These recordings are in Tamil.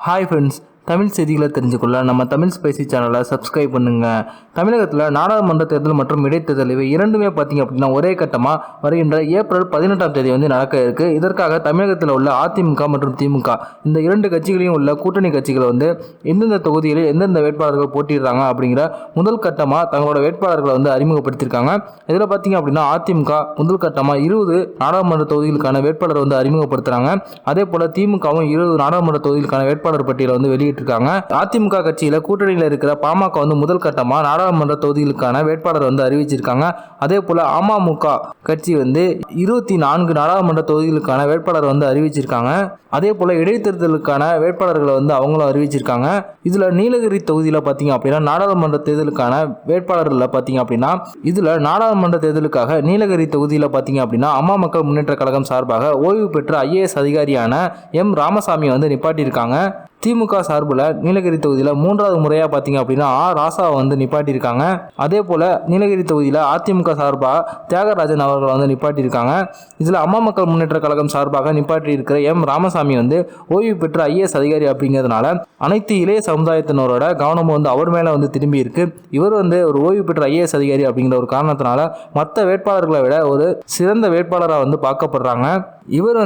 ஹாய் ஃப்ரெண்ட்ஸ், தமிழ் செய்திகளை தெரிஞ்சுக்கொள்ள நம்ம தமிழ் ஸ்பைசி சேனலை சப்ஸ்கிரைப் பண்ணுங்கள். தமிழகத்தில் நாடாளுமன்ற தேர்தல் மற்றும் இடைத்தேர்தல் இவை இரண்டுமே பார்த்திங்க அப்படின்னா ஒரே கட்டமாக வருகின்ற ஏப்ரல் 18ஆம் தேதி நடக்க இருக்குது. இதற்காக தமிழகத்தில் உள்ள அதிமுக மற்றும் திமுக இந்த இரண்டு கட்சிகளையும் உள்ள கூட்டணி கட்சிகள் எந்தெந்த தொகுதிகளில் எந்தெந்த வேட்பாளர்கள் போட்டிடுறாங்க அப்படிங்கிற முதல் கட்டமாக தங்களோட வேட்பாளர்களை அறிமுகப்படுத்தியிருக்காங்க. இதில் பார்த்திங்க அப்படின்னா அதிமுக முதல் கட்டமாக 20 நாடாளுமன்ற தொகுதிகளுக்கான வேட்பாளர் அறிமுகப்படுத்துகிறாங்க. அதே போல் திமுகவும் 20 நாடாளுமன்ற தொகுதிகளுக்கான வேட்பாளர் பட்டியலை வெளியிட்டிருக்காங்க. அதிமுக கட்சியில கூட்டணியில் இருக்கிற பாமக முதல் கட்டமா நாடாளுமன்ற தொகுதிகளுக்கான வேட்பாளர் அறிவிச்சிருக்காங்க. அதே போல அமமுக கட்சி 24 நாடாளுமன்ற தொகுதிகளுக்கான வேட்பாளர் அறிவிச்சிருக்காங்க. அதே போல இடைத்தேர்தலுக்கான வேட்பாளர்களை அவங்களும் அறிவிச்சிருக்காங்க. இதுல நீலகிரி தொகுதியில பாத்தீங்க அப்படின்னா நாடாளுமன்ற தேர்தலுக்கான வேட்பாளர்கள் பாத்தீங்க அப்படின்னா இதுல நாடாளுமன்ற தேர்தலுக்காக நீலகிரி தொகுதியில பாத்தீங்க அப்படின்னா அம்மா மக்கள் முன்னேற்ற கழகம் சார்பாக ஓய்வு பெற்ற IAS அதிகாரியான M ராமசாமி நிப்பாட்டியிருக்காங்க. திமுக சார்பில் நீலகிரி தொகுதியில் 3வது முறையாக பார்த்தீங்க அப்படின்னா ராசாவை நிப்பாட்டியிருக்காங்க. அதே போல் நீலகிரி தொகுதியில் அதிமுக சார்பாக தியாகராஜன் அவர்கள் நிப்பாட்டியிருக்காங்க. இதில் அம்மா மக்கள் முன்னேற்ற கழகம் சார்பாக நிப்பாட்டி இருக்கிற M ராமசாமி ஓய்வு பெற்ற IAS அதிகாரி அப்படிங்கிறதுனால அனைத்து இளைய சமுதாயத்தினரோட கவனமும் அவர் மேலே திரும்பி இருக்கு. இவர் ஒரு ஓய்வு பெற்ற IAS அதிகாரி அப்படிங்கிற ஒரு காரணத்தினால மற்ற வேட்பாளர்களை விட ஒரு சிறந்த வேட்பாளராக பார்க்கப்படுறாங்க. இவர்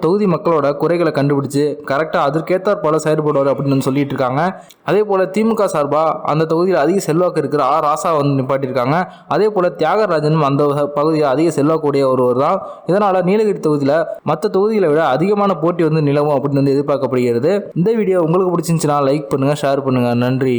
தொகுதி மக்களோட குறைகளை கண்டுபிடிச்சு கரெக்டாக அதற்கேற்றார் போல செயல்படுவார் அப்படின்னு சொல்லிட்டு இருக்காங்க. அதே போல திமுக சார்பாக அந்த தொகுதியில் அதிக செல்வாக்கு இருக்கிற ராசா நிப்பாட்டியிருக்காங்க. அதே போல தியாகராஜனும் அந்த பகுதியில் அதிக செல்வாக்கூடிய ஒருவர் தான். இதனால நீலகிரி தொகுதியில் மற்ற தொகுதிகளை விட அதிகமான போட்டி நிலவும் அப்படின்னு எதிர்பார்க்கப்படுகிறது. இந்த வீடியோ உங்களுக்கு பிடிச்சிருந்துச்சுன்னா லைக் பண்ணுங்க, ஷேர் பண்ணுங்க. நன்றி.